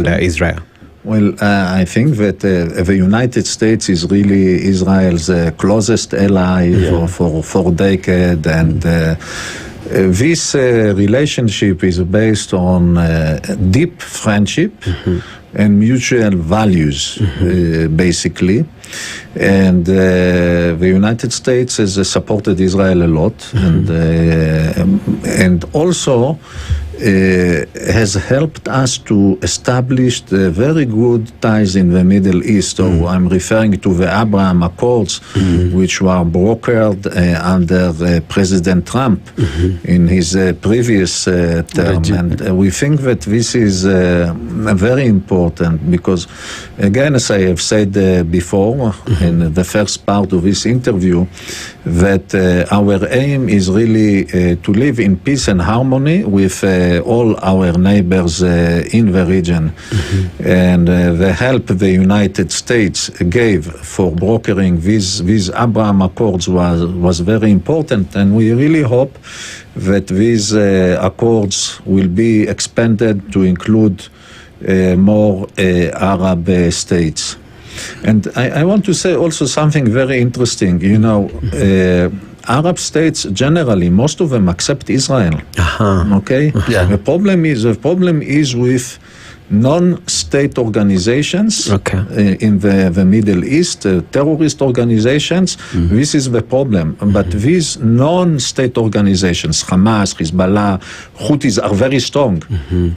around Israel? Well, I think that the United States is really Israel's closest ally for decades, and this relationship is based on deep friendship and mutual values, basically. And the United States has supported Israel a lot, and also has helped us to establish the very good ties in the Middle East. So I'm referring to the Abraham Accords, which were brokered under President Trump in his previous term. And we think that this is very important because, again, as I have said before in the first part of this interview, that our aim is really to live in peace and harmony with all our neighbors in the region. And the help the United States gave for brokering these Abraham Accords was very important, and we really hope that these accords will be expanded to include more Arab states. And I want to say also something very interesting. You know, Arab states generally, most of them accept Israel. Okay? Yeah. The problem is with non-state organizations in the Middle East, terrorist organizations. This is the problem. But these non-state organizations, Hamas, Hezbollah, Houthis, are very strong.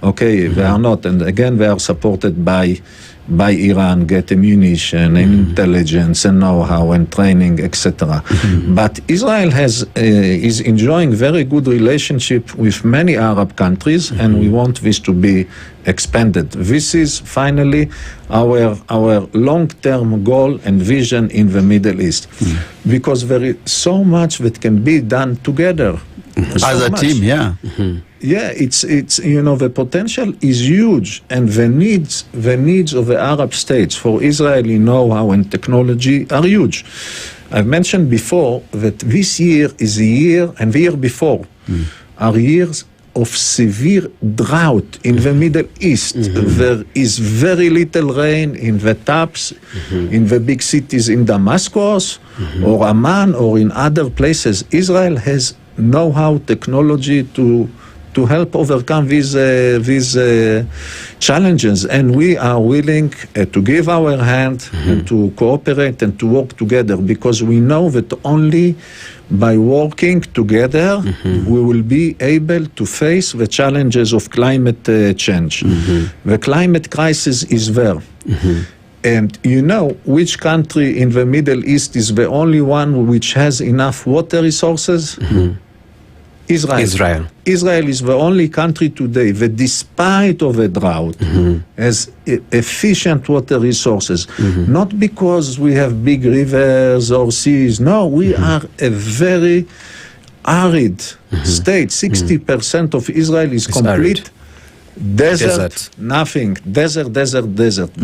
Okay, they are not. And again, they are supported by Iran, get ammunition and intelligence and know-how and training, etc. But Israel is enjoying very good relationship with many Arab countries, and we want this to be expanded. This is finally our long-term goal and vision in the Middle East, because there is so much that can be done together. As a team, yeah. Yeah, it's you know, the potential is huge, and the needs of the Arab states for Israeli know-how and technology are huge. I've mentioned before that this year is a year, and the year before are years of severe drought in the Middle East. There is very little rain in the taps, in the big cities in Damascus or Amman or in other places. Israel has know-how, technology to help overcome these challenges, and we are willing to give our hand and to cooperate and to work together, because we know that only by working together we will be able to face the challenges of climate change. The climate crisis is there. And you know which country in the Middle East is the only one which has enough water resources? Israel. Israel is the only country today that, despite of a drought, has efficient water resources. Not because we have big rivers or seas. No, we are a very arid state. 60% of Israel is complete desert. Nothing. Desert.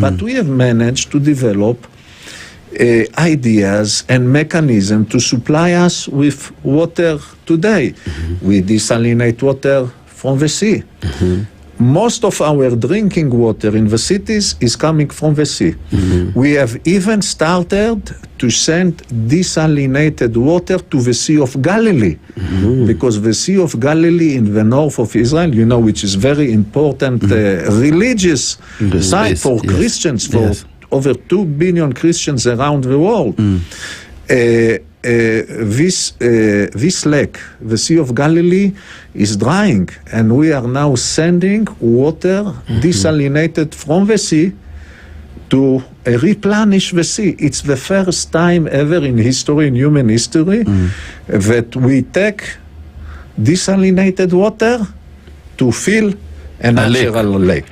But we have managed to develop ideas and mechanism to supply us with water today. We desalinate water from the sea. Most of our drinking water in the cities is coming from the sea. We have even started to send desalinated water to the Sea of Galilee, because the Sea of Galilee in the north of Israel, you know, which is very important religious site for Christians, for over 2 billion Christians around the world. This lake, the Sea of Galilee, is drying, and we are now sending water desalinated from the sea to replenish the sea. It's the first time ever in history, in human history, that we take desalinated water to fill a natural lake.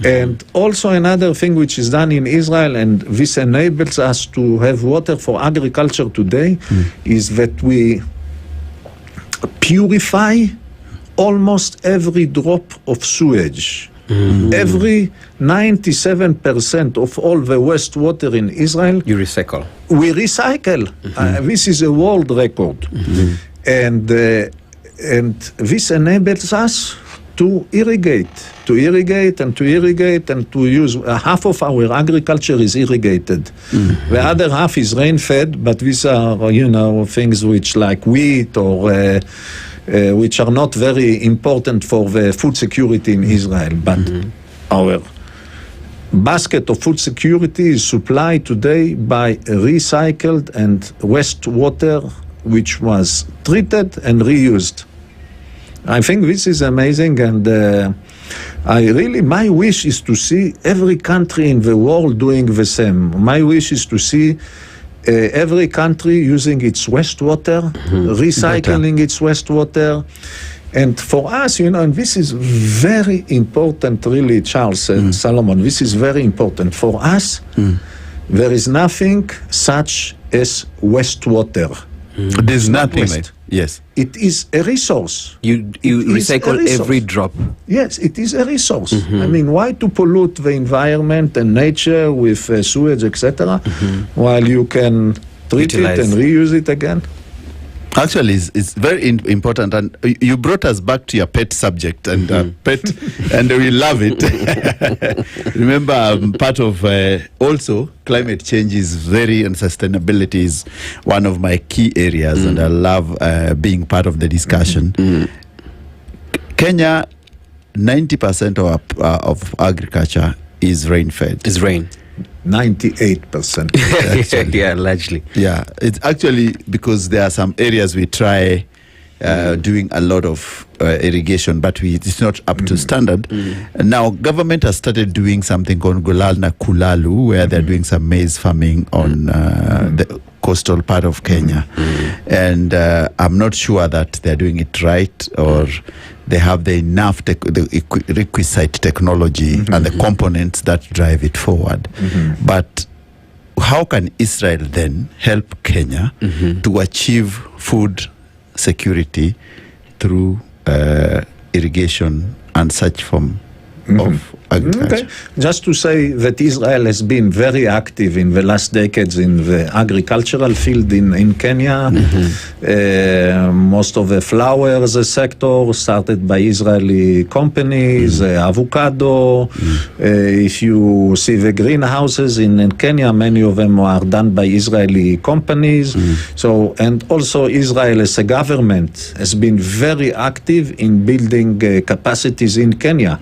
And also another thing which is done in Israel, and this enables us to have water for agriculture today, is that we purify almost every drop of sewage. Every 97% of all the wastewater in Israel, you recycle. We recycle. This is a world record. And this enables us to irrigate, and to use. Half of our agriculture is irrigated. The other half is rain-fed, but these are, things which like wheat or which are not very important for the food security in Israel. But our basket of food security is supplied today by recycled and wastewater, which was treated and reused. I think this is amazing, and my wish is to see every country in the world doing the same. My wish is to see every country using its wastewater, recycling its wastewater. And for us, and this is very important, really, Charles and Solomon, this is very important. For us, there is nothing such as wastewater. There's nothing like, yes. It is a resource. You recycle every drop. Yes, it is a resource. I mean, why to pollute the environment and nature with sewage, etc., while you can treat it and reuse it again? Actually, it's very important, and you brought us back to your pet subject, and and we love it. Remember, part of also climate change is and sustainability is one of my key areas, and I love being part of the discussion. Kenya, 90% of agriculture is rain-fed. Is rain. 98%. Yeah, largely. Yeah, it's actually because there are some areas we try doing a lot of irrigation, but it's not up to standard. And now government has started doing something called Gulalna Kulalu, where they're doing some maize farming on the coastal part of Kenya. And I'm not sure that they're doing it right, or they have the requisite technology and the components that drive it forward. But how can Israel then help Kenya to achieve food security through irrigation and such form of agriculture? Okay. Just to say that Israel has been very active in the last decades in the agricultural field in Kenya. Most of the flowers sector started by Israeli companies, avocado. If you see the greenhouses in Kenya, many of them are done by Israeli companies. So, and also Israel as a government has been very active in building capacities in Kenya.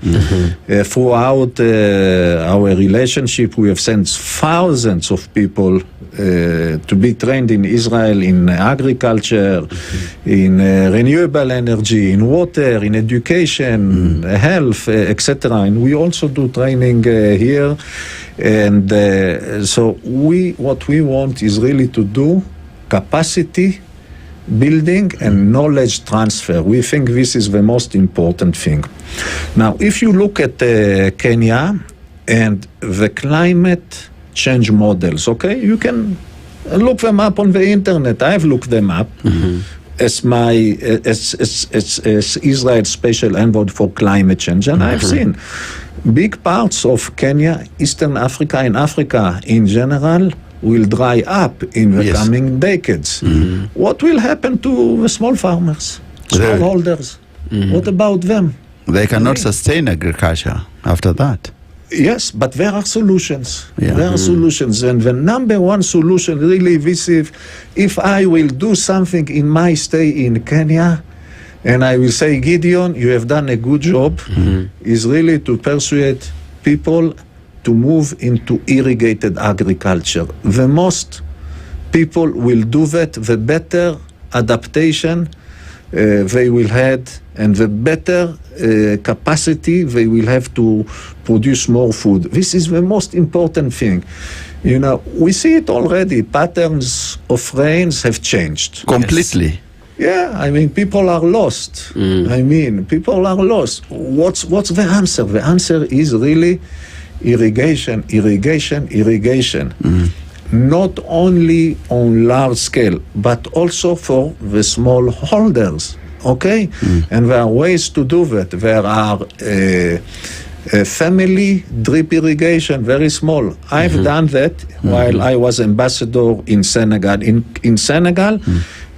Throughout our relationship, we have sent thousands of people to be trained in Israel in agriculture, in renewable energy, in water, in education, health, etc. And we also do training here. And so what we want is really to do capacity building and knowledge transfer. We think this is the most important thing. Now, if you look at Kenya and the climate change models, okay, you can look them up on the internet. I've looked them up as Israel's special envoy for climate change, and I've seen big parts of Kenya, Eastern Africa, and Africa in general will dry up in the coming decades. What will happen to the small farmers, smallholders? What about them? They cannot sustain agriculture after that. Yes, but there are solutions. There are solutions, and the number one solution really is if I will do something in my stay in Kenya, and I will say, Gideon, you have done a good job, is really to persuade people to move into irrigated agriculture. The most people will do that, the better adaptation they will have, and the better capacity they will have to produce more food. This is the most important thing. You know, we see it already. Patterns of rains have changed. Completely. Yeah, I mean, people are lost. People are lost. What's the answer? The answer is really irrigation. Not only on large scale, but also for the small holders, okay? And there are ways to do that. There are family drip irrigation, very small. I've done that while I was ambassador in Senegal. In Senegal,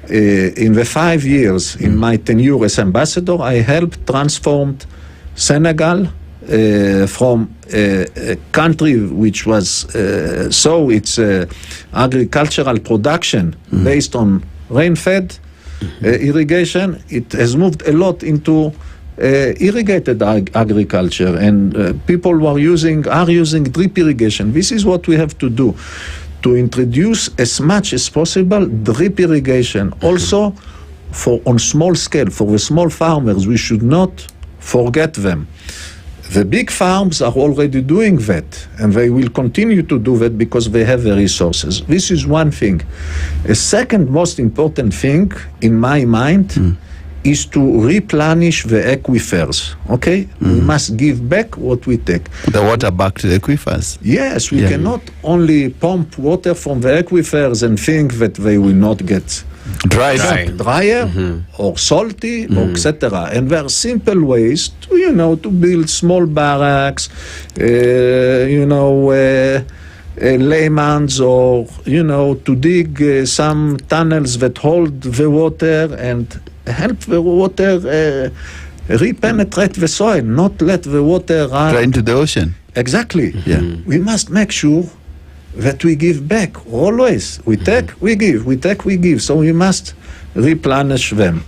in the 5 years in my tenure as ambassador, I helped transform Senegal, from a country which was its agricultural production based on rain-fed irrigation, it has moved a lot into irrigated agriculture, and people are using drip irrigation. This is what we have to do, to introduce as much as possible drip irrigation. Also, on small scale, for the small farmers, we should not forget them. The big farms are already doing that, and they will continue to do that because they have the resources. This is one thing. A second most important thing, in my mind, is to replenish the aquifers, okay? We must give back what we take. The water back to the aquifers. Yes, we cannot only pump water from the aquifers and think that they will not get drier or salty, or etc. And there are simple ways to, to build small barracks, layman's, or, to dig some tunnels that hold the water and help the water repenetrate the soil, not let the water run into the ocean. Exactly. Yeah. We must make sure that we give back always. We take, we give, we take, we give. So we must replenish them.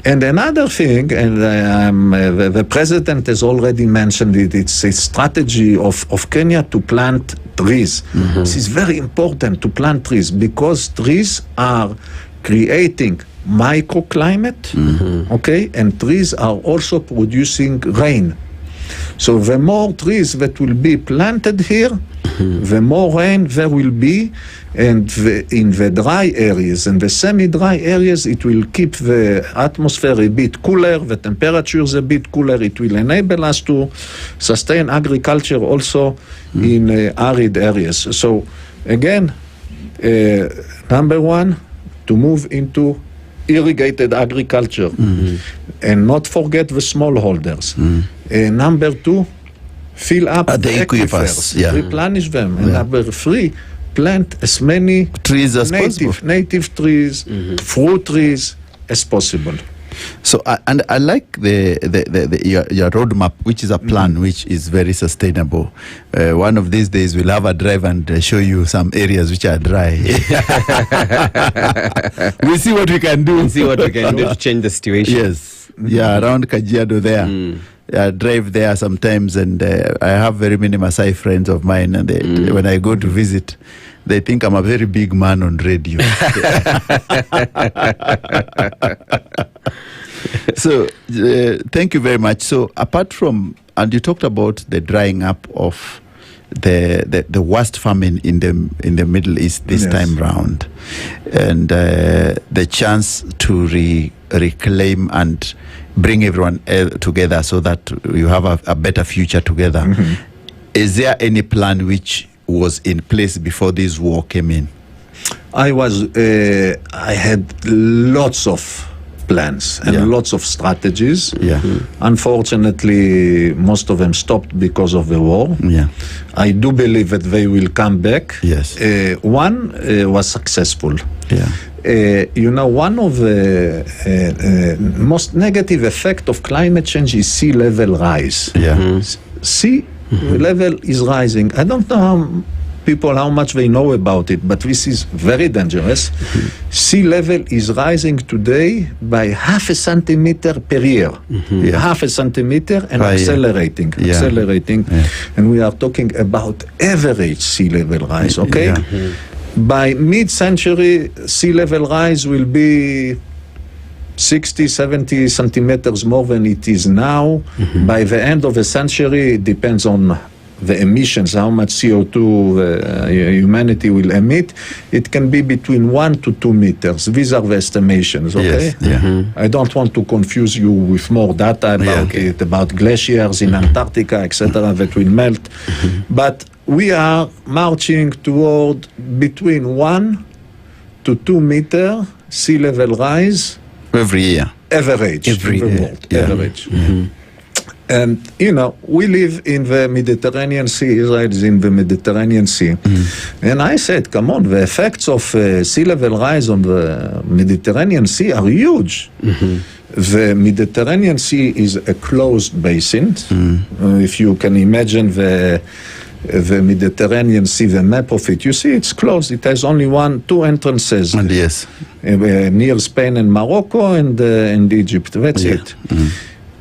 And another thing, and the president has already mentioned it, it's a strategy of Kenya to plant trees. This is very important, to plant trees, because trees are creating microclimate, okay, and trees are also producing rain. So the more trees that will be planted here, the more rain there will be, and in the dry areas and the semi-dry areas, it will keep the atmosphere a bit cooler, the temperatures a bit cooler. It will enable us to sustain agriculture also in arid areas. So again, number one, to move into irrigated agriculture and not forget the smallholders. Number two, fill up the aquifers, replenish them. And number three, plant as many trees as native trees, fruit trees as possible. So, and I like your roadmap, which is a plan which is very sustainable. One of these days, we'll have a drive and show you some areas which are dry. We'll see what we can do. We'll see what we can do to change the situation. Yes. Yeah, around Kajiado there. I drive there sometimes, and I have very many Maasai friends of mine, and when I go to visit, they think I'm a very big man on radio. So, thank you very much. So, apart from, and you talked about the drying up of the worst famine in the Middle East this time round, and the chance to reclaim and bring everyone together so that you have a better future together. Is there any plan which was in place before this war came in? I had lots of plans and lots of strategies. Unfortunately, most of them stopped because of the war. I do believe that they will come back. One was successful. One of the most negative effect of climate change is sea level rise. Sea level is rising. I don't know how much they know about it, but this is very dangerous. Sea level is rising today by 0.5 centimeter per year. 0.5 centimeter and accelerating. And we are talking about average sea level rise, okay? By mid-century, sea level rise will be 60, 70 centimeters more than it is now. By the end of the century, it depends on the emissions, how much CO2 humanity will emit. It can be between 1 to 2 meters. These are the estimations, okay? I don't want to confuse you with more data about it, about glaciers in Antarctica, etc., that will melt. But we are marching toward between 1 to 2 meter sea level rise every year. Average in the world. Average. And, we live in the Mediterranean Sea. Israel is in the Mediterranean Sea. And I said, come on, the effects of sea level rise on the Mediterranean Sea are huge. The Mediterranean Sea is a closed basin. If you can imagine the Mediterranean Sea, the map of it, you see it's closed. It has only two entrances. And yes. Near Spain and Morocco and Egypt. That's it.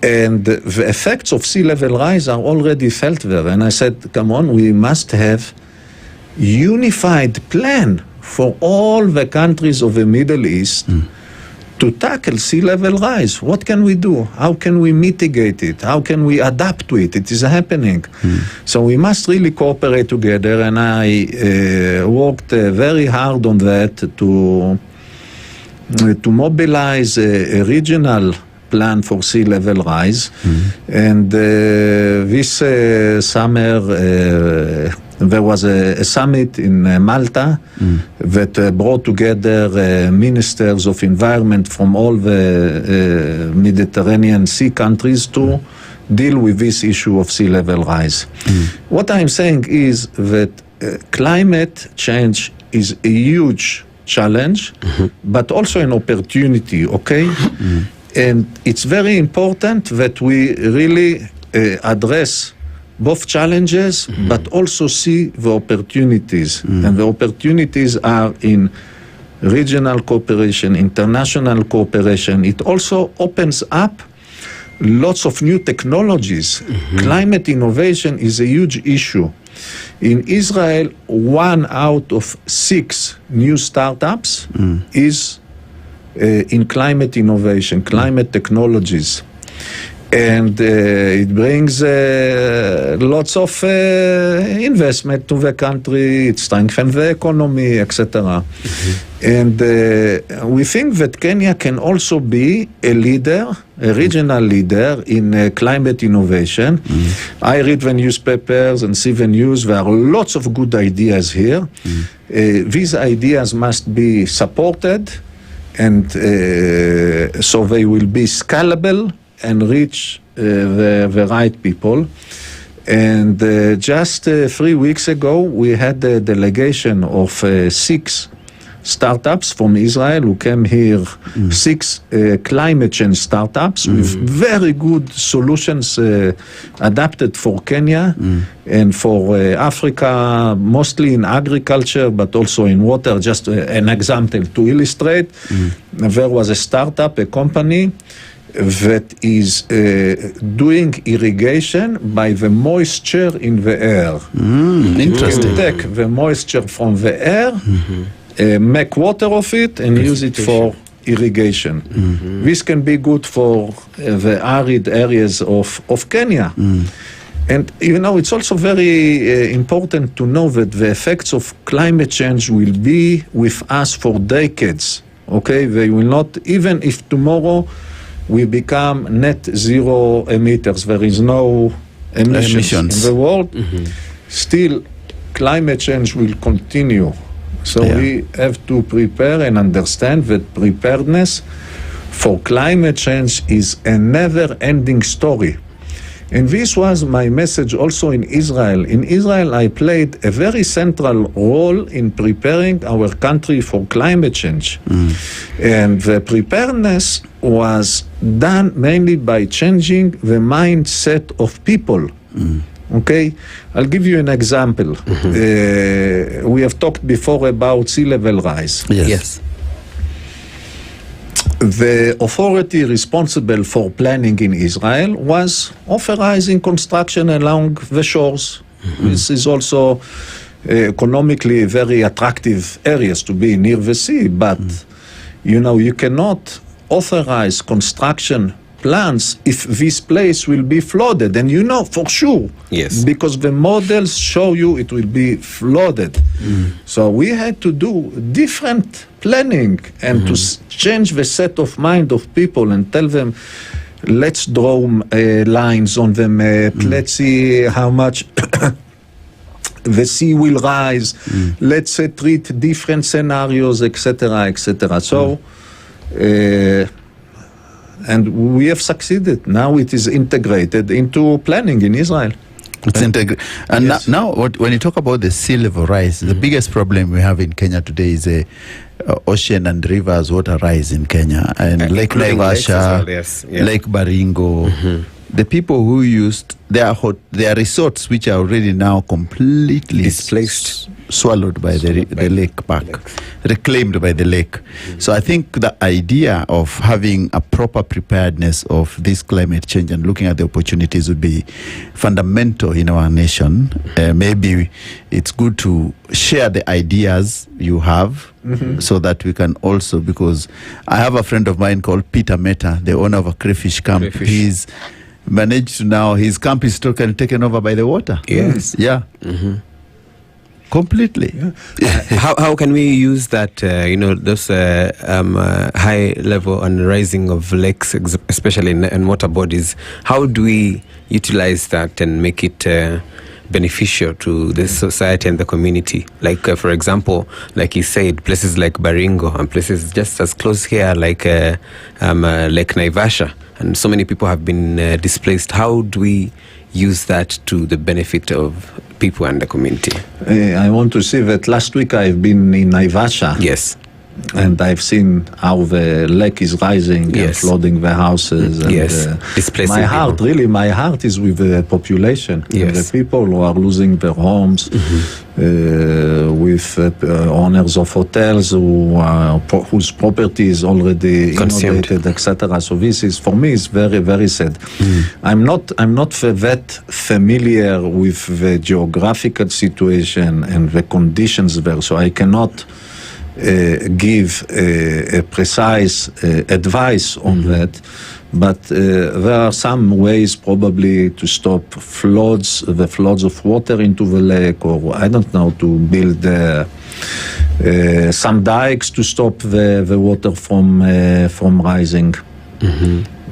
And the effects of sea level rise are already felt there. And I said, come on, we must have unified plan for all the countries of the Middle East to tackle sea level rise. What can we do? How can we mitigate it? How can we adapt to it? It is happening. So we must really cooperate together, and I worked very hard on that to mobilize a regional plan for sea level rise. And this summer there was a summit in Malta that brought together ministers of environment from all the Mediterranean Sea countries to deal with this issue of sea level rise. What I'm saying is that climate change is a huge challenge, but also an opportunity, okay? And it's very important that we really address both challenges, but also see the opportunities. And the opportunities are in regional cooperation, international cooperation. It also opens up lots of new technologies. Climate innovation is a huge issue. In Israel, 1 out of 6 new startups is in climate innovation, climate technologies. And it brings lots of investment to the country, it strengthens the economy, etc. And we think that Kenya can also be a leader, a regional leader in climate innovation. I read the newspapers and see the news. There are lots of good ideas here. These ideas must be supported, and so they will be scalable and reach the right people. And just 3 weeks ago, we had a delegation of 6 startups from Israel who came here, 6 climate change startups with very good solutions adapted for Kenya and for Africa, mostly in agriculture, but also in water. Just an example to illustrate, there was a startup, a company, that is doing irrigation by the moisture in the air. Interesting. You take the moisture from the air, make water of it, and use it for irrigation. This can be good for the arid areas of Kenya. And you know, it's also very important to know that the effects of climate change will be with us for decades. Okay, they will not, even if tomorrow we become net zero emitters, there is no emissions in the world, still climate change will continue. So we have to prepare and understand that preparedness for climate change is a never-ending story. And this was my message also in Israel. In Israel, I played a very central role in preparing our country for climate change. And the preparedness was done mainly by changing the mindset of people. Okay, I'll give you an example. We have talked before about sea level rise. Yes. The authority responsible for planning in Israel was authorizing construction along the shores. This is also economically very attractive areas to be near the sea, but you know, you cannot authorize construction plans if this place will be flooded, and you know for sure, because the models show you it will be flooded. So we had to do different planning and to change the set of mind of people and tell them, let's draw lines on the map, let's see how much the sea will rise, let's treat different scenarios, etc., etc. So and we have succeeded. Now it is integrated into planning in Israel. It's integrated. And now when you talk about the sea level rise, the biggest problem we have in Kenya today is ocean and rivers water rise in Kenya, and Lake Naivasha, Lake Baringo. The people who used their resorts, which are already now completely displaced, swallowed by the lake park, reclaimed by the lake. So I think the idea of having a proper preparedness of this climate change and looking at the opportunities would be fundamental in our nation. Maybe it's good to share the ideas you have so that we can also, because I have a friend of mine called Peter Meta, the owner of a crayfish camp. He's managed to now, his camp is totally taken over by the water. Yes. Yeah. Completely. How can we use that, those high level and rising of lakes, especially in water bodies? How do we utilize that and make it beneficial to the society and the community? Like, for example, like you said, places like Baringo and places just as close here like Lake Naivasha, and so many people have been displaced. How do we use that to the benefit of people and the community? I want to say that last week I've been in Naivasha. Yes. And I've seen how the lake is rising and flooding the houses. And, displacing people. My heart is with the population. Yes. The people who are losing their homes, with owners of hotels whose property is already inundated, etc. So this is, for me, is very, very sad. I'm not that familiar with the geographical situation and the conditions there, so I cannot give a precise advice on that, but there are some ways probably to stop the floods of water into the lake, or I don't know, to build some dikes to stop the water from rising.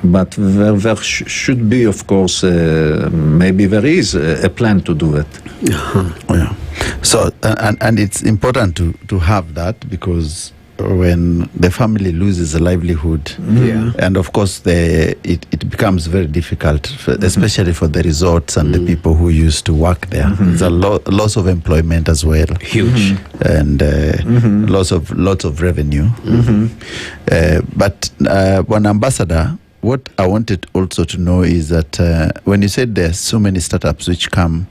But there should be, of course, maybe there is a plan to do it. Yeah. So, and it's important to have that, because when the family loses a livelihood, and of course it becomes very difficult, especially for the resorts and the people who used to work there. There's a loss of employment as well, huge, and lots of revenue. But one ambassador, what I wanted also to know is that when you said there's so many startups which come,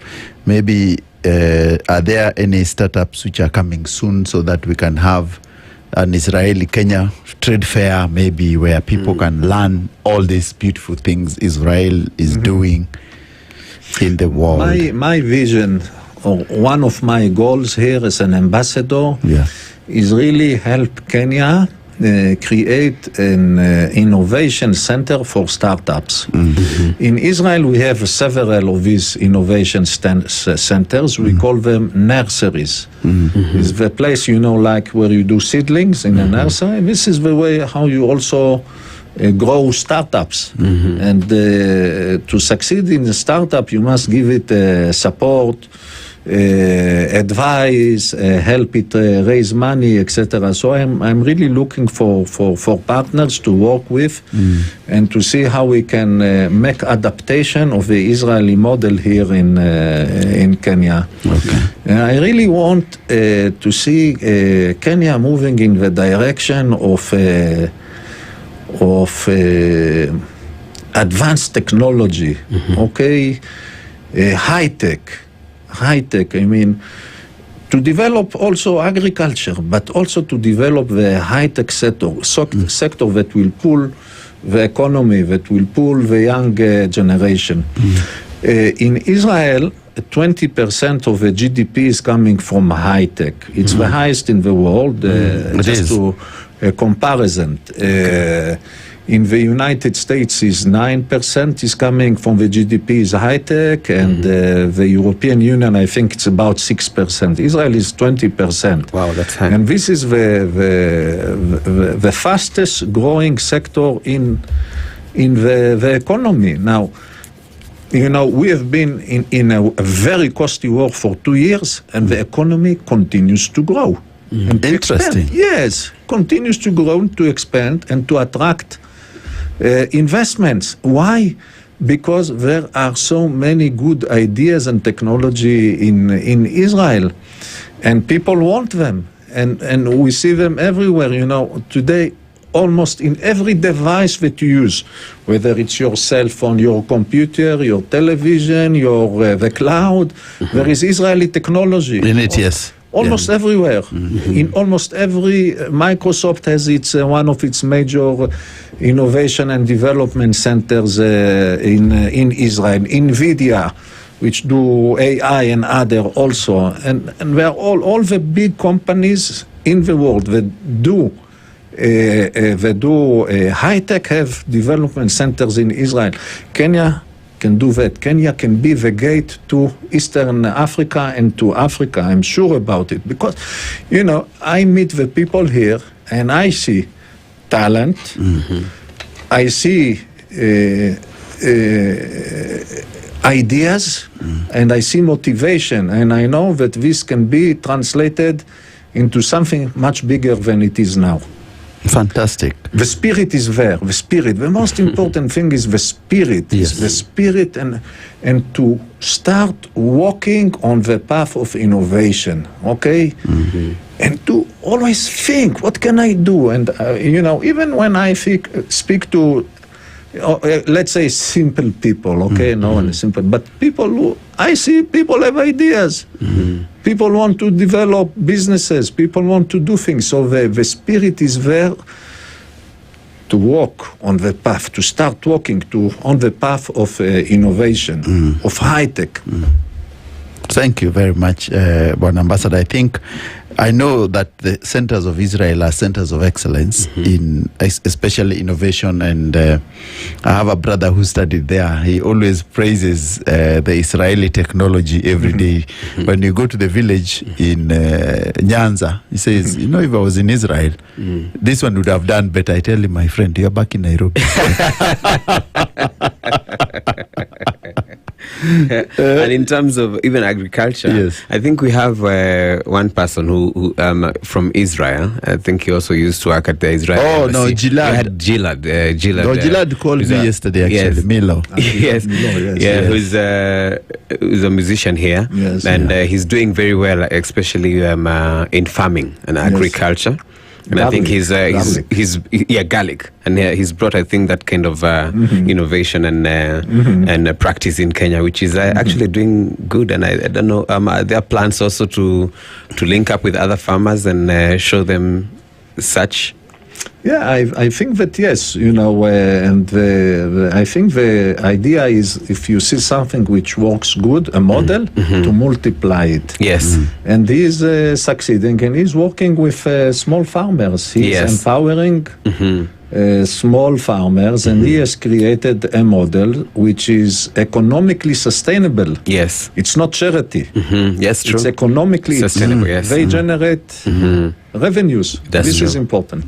maybe are there any startups which are coming soon so that we can have an Israeli-Kenya trade fair, maybe, where people can learn all these beautiful things Israel is doing in the world? My vision, or one of my goals here as an ambassador, is really help Kenya create an innovation center for startups. In Israel, we have several of these innovation centers. We call them nurseries. It's the place, like where you do seedlings in a nursery. This is the way how you also grow startups. And to succeed in a startup, you must give it support, advice, help it raise money, etc. So I'm really looking for partners to work with and to see how we can make adaptation of the Israeli model here in Kenya. I really want to see Kenya moving in the direction of advanced technology, high-tech, I mean, to develop also agriculture, but also to develop the high-tech sector that will pull the economy, that will pull the young generation. In Israel, 20% of the GDP is coming from high-tech. It's the highest in the world, just to comparison. In the United States, is 9% is coming from the GDP is high-tech, and the European Union, I think it's about 6%. Israel is 20%. Wow, that's high. And this is the fastest growing sector in the economy. Now, we have been in a very costly war for 2 years, and the economy continues to grow. And interesting. Yes, continues to grow, to expand, and to attract investments. Why? Because there are so many good ideas and technology in Israel, and people want them. and we see them everywhere. Today, almost in every device that you use, whether it's your cell phone, your computer, your television, the cloud, there is Israeli technology. In it, yes. Almost everywhere. In almost every, Microsoft has one of its major innovation and development centers in Israel. NVIDIA, which do AI and other also. And where all the big companies in the world that do high-tech have development centers in Israel. Kenya can do that. Kenya can be the gate to Eastern Africa and to Africa. I'm sure about it. Because, I meet the people here and I see talent. I see ideas and I see motivation. And I know that this can be translated into something much bigger than it is now. Fantastic. The spirit is there. The spirit. The most important thing is the spirit. Yes. The spirit and to start walking on the path of innovation. Okay? And to always think, what can I do? And even when I speak to, let's say, simple people. Okay, no one is simple, but I see people have ideas. People want to develop businesses. People want to do things. So the spirit is there to walk on the path, to start walking on the path of innovation, of high tech. Thank you very much, Bon Ambassador. I know that the centers of Israel are centers of excellence in especially innovation, and I have a brother who studied there. He always praises the Israeli technology every day. When you go to the village in Nyanza, he says, if I was in Israel, this one would have done better. I tell him, my friend, you're back in Nairobi. And in terms of even agriculture, yes. I think we have one person who from Israel. I think he also used to work at the Israel embassy. No, Gilad. We had Gilad. Gilad called me yesterday, actually. Yes. Milo. Yes. Yes. Who's a musician here. Yes, and he's doing very well, especially in farming and agriculture. And garlic. I think he's garlic, and he's brought, I think, that kind of innovation and practice in Kenya, which is actually doing good. And I don't know, there are plans also to link up with other farmers and show them such. Yeah, I think that yes, and I think the idea is if you see something which works good, a model, to multiply it. Yes. And he is succeeding, and he's working with small farmers. He's empowering small farmers, and he has created a model which is economically sustainable. Yes. It's not charity. Yes, true. It's economically sustainable. Yes. They generate revenues. This true. is important.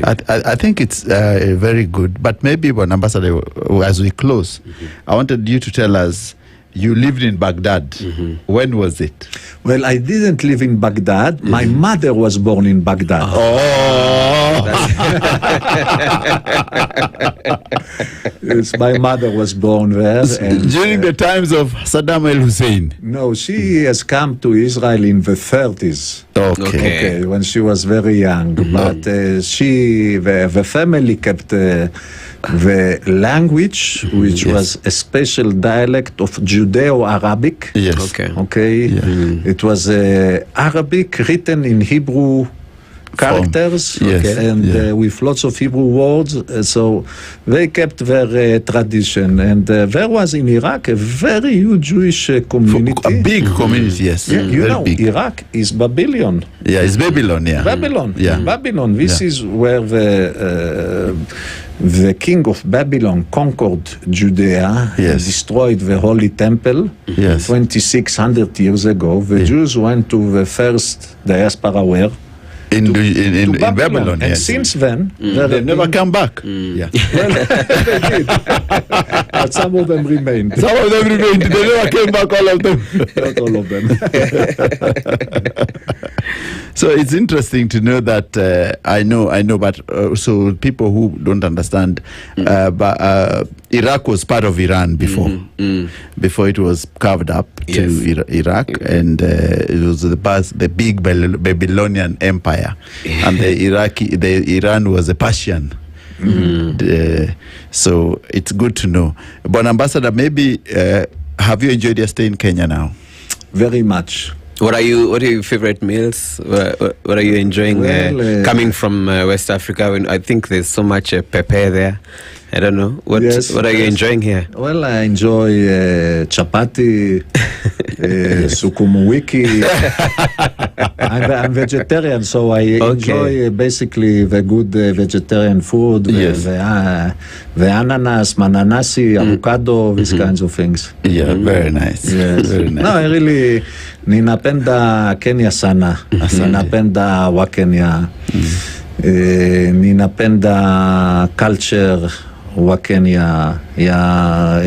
I think it's very good. But maybe, Bon Ambassador, as we close, I wanted you to tell us, you lived in Baghdad. When was it? Well, I didn't live in Baghdad. My mother was born in Baghdad. Yes, my mother was born there. And, during the times of Saddam el-Hussein? No, she has come to Israel in the 30s. Okay. When she was very young. But the family kept the language, which was a special dialect of Judeo-Arabic. Yes. Okay. Yeah. It was Arabic written in Hebrew characters, and with lots of Hebrew words. So they kept their tradition. And there was in Iraq a very huge Jewish community. A big community, yes. Yeah, big. Iraq is Babylon. Yeah, it's Babylon, yeah. Babylon. Yeah. Babylon. This is where the king of Babylon conquered Judea and destroyed the Holy Temple 2,600 years ago. The Jews went to the first diaspora where? in Babylon. Babylon. And Yes. since then, They never come back. Yeah. well, they did. But some of them remained. Some of them remained. They never came back, all of them. Not all of them. So it's interesting to know that I know, but so people who don't understand, but Iraq was part of Iran before it was carved up to Iraq, and it was the big Babylonian Empire, and the Iran was a Persian. So it's good to know. But Ambassador, maybe have you enjoyed your stay in Kenya now? Very much. What are your favorite meals? What are you enjoying coming from West Africa? When I think there's so much pepper there. I don't know. What are you enjoying here? Well, I enjoy chapati, sukumu wiki. I'm vegetarian, so I enjoy basically the good vegetarian food. Yes. The ananas, mananasi, avocado, these kinds of things. Yeah, very nice. Yes. Very nice. No, I really ninapenda Kenya sana. Ninapenda wa Kenya. Ninapenda culture wa Kenya ya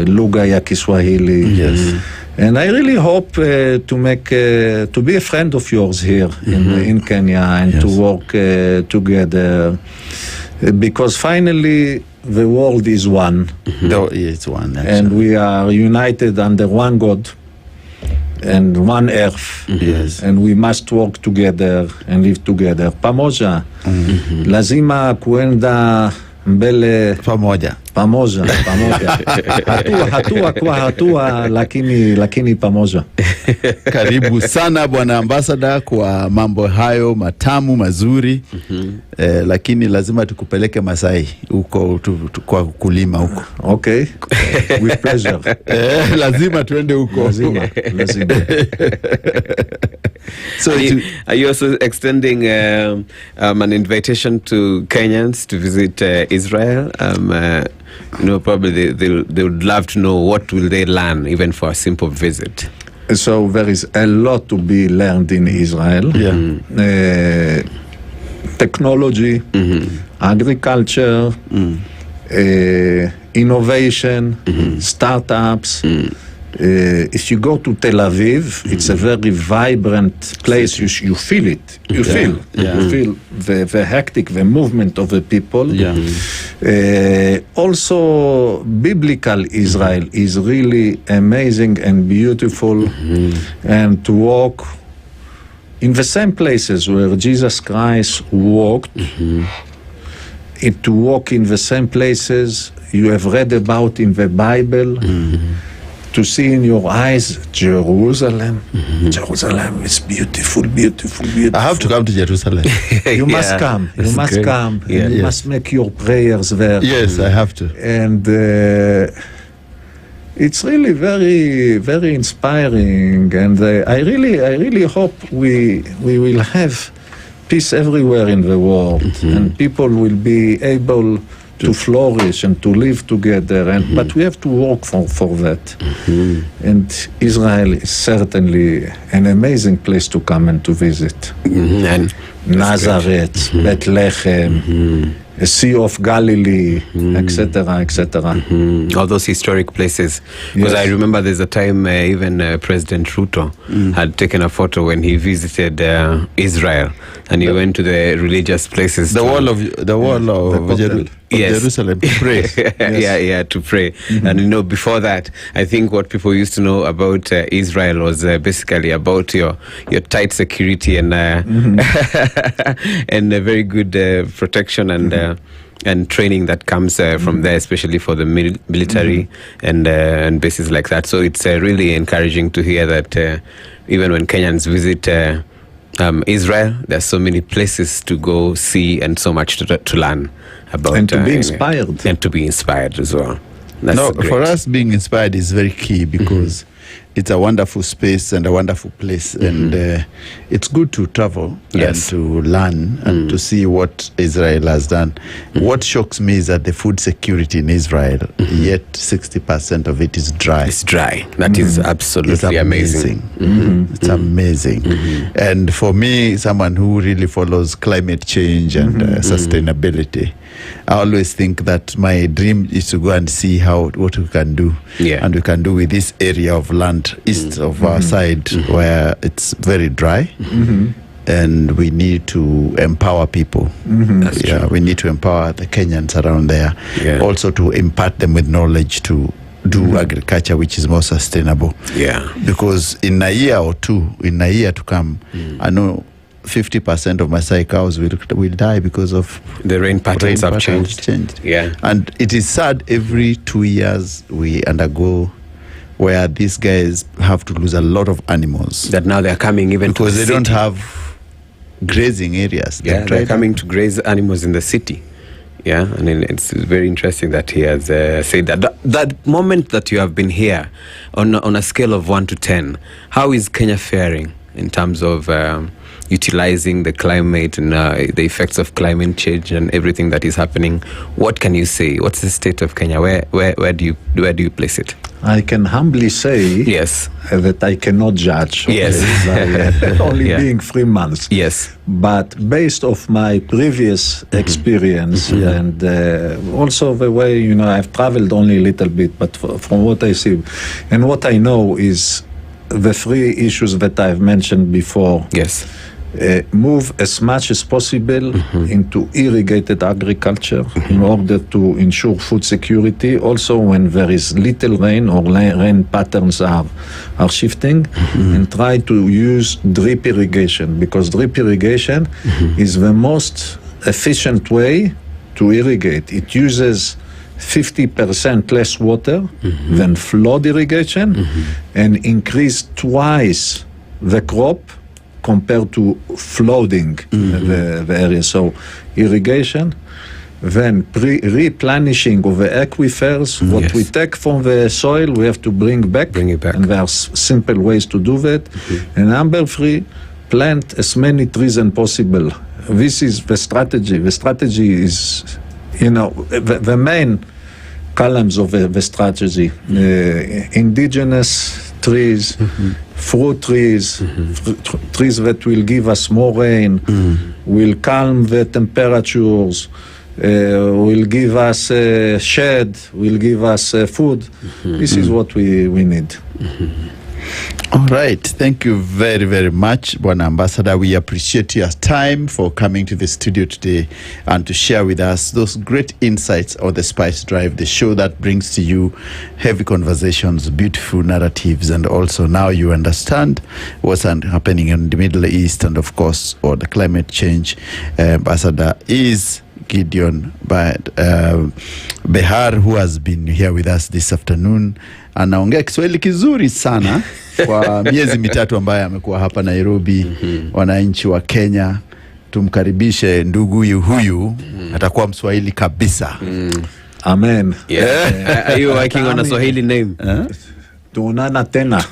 lugha ya Kiswahili. Yes. And I really hope to be a friend of yours here in Kenya and to work together, because finally the world is one. It's one. Actually. And we are united under one God and one earth. Yes. And we must work together and live together. Pamoja. Lazima kuenda mbele Pamoja. pamoja. Hatua kwa hatua, lakini pamoja. Karibu sana Bwana Ambassador kwa mambo hayo matamu mazuri. Lakini lazima tukupeleke Masai huko kwa kulima huko. Okay. With pleasure. Lazima tuende huko. Lazima. So are you also extending an invitation to Kenyans to visit Israel? Probably they would love to know what will they learn even for a simple visit. So there is a lot to be learned in Israel. Yeah. Technology, agriculture, innovation, startups. If you go to Tel Aviv, it's a very vibrant place. You feel it. You feel the hectic, the movement of the people. Also, biblical Israel is really amazing and beautiful, and to walk in the same places where Jesus Christ walked, to walk in the same places you have read about in the Bible, to see in your eyes Jerusalem. Jerusalem is beautiful, beautiful, beautiful. I have to come to Jerusalem. You must come. You must great. come. Yeah. You must make your prayers there. Yes, I have to. And it's really very, very inspiring. And I really hope we will have peace everywhere in the world, and people will be able to flourish and to live together. And but we have to work for that. And Israel is certainly an amazing place to come and to visit. And Nazareth, Bethlehem, the Sea of Galilee, etc., etc. all those historic places. Because I remember there's a time even President Ruto had taken a photo when he visited Israel, and he went to the religious places. The wall of Jerusalem to pray. To pray. And before that, I think what people used to know about Israel was basically about your tight security and and a very good protection and training that comes from there, especially for the military and bases like that. So it's really encouraging to hear that even when Kenyans visit Israel, there's so many places to go see and so much to learn about. And to be inspired. And to be inspired as well. That's great. For us, being inspired is very key, because it's a wonderful space and a wonderful place, and it's good to travel and to learn and to see what Israel has done. What shocks me is that the food security in Israel, yet 60% of it is dry. It's dry. That is absolutely It's amazing. It's amazing. And for me, someone who really follows climate change and sustainability, I always think that my dream is to go and see what we can do, and we can do with this area of land east of our side where it's very dry, and we need to empower people. We need to empower the Kenyans around there, also to impart them with knowledge to do agriculture which is more sustainable. Because in a year or two, in a year to come, I know 50% of Maasai cows will die because of the rain patterns have changed. And it is sad, every 2 years we undergo where these guys have to lose a lot of animals. That now they're coming even because to the they don't city. have grazing areas. They're coming to graze animals in the city. And it's very interesting that he has said that. That moment that you have been here, on a scale of 1 to 10, how is Kenya faring in terms of utilizing the climate and the effects of climate change and everything that is happening? What can you say? What's the state of Kenya? Where do you place it? I can humbly say that I cannot judge. Only being 3 months. But based off my previous experience and also the way, I've traveled only a little bit, but from what I see and what I know is the 3 issues that I've mentioned before. Move as much as possible into irrigated agriculture in order to ensure food security. Also, when there is little rain or rain patterns are shifting, and try to use drip irrigation, because drip irrigation is the most efficient way to irrigate. It uses 50% less water than flood irrigation and increase twice the crop compared to flooding the area. So irrigation, then replenishing of the aquifers. What we take from the soil, we have to bring it back. And there are simple ways to do that. And number 3, plant as many trees as possible. This is the strategy. The strategy is, the main columns of the strategy. Indigenous trees, fruit trees, trees that will give us more rain, will calm the temperatures, will give us shade, will give us food. This is what we need. All right. Thank you very, very much, Bwana Ambassador. We appreciate your time for coming to the studio today and to share with us those great insights on the Spice Drive, the show that brings to you heavy conversations, beautiful narratives, and also now you understand what's happening in the Middle East and, of course, or the climate change. Ambassador is Gideon Behar, who has been here with us this afternoon. Anaongea Kiswahili kizuri sana kwa miezi mitatu ambaye amekuwa hapa Nairobi. Wananchi wa Kenya, tumkaribishe ndugu huyu, atakuwa Mswahili kabisa. Amen. Are you working on a Swahili name? Tuonana tena.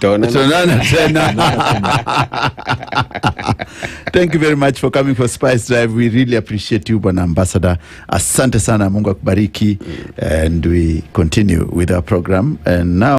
Thank you very much for coming for Spice Drive. We really appreciate you, Bwana Ambassador. Asante sana, Mungu akubariki. And we continue with our program. And now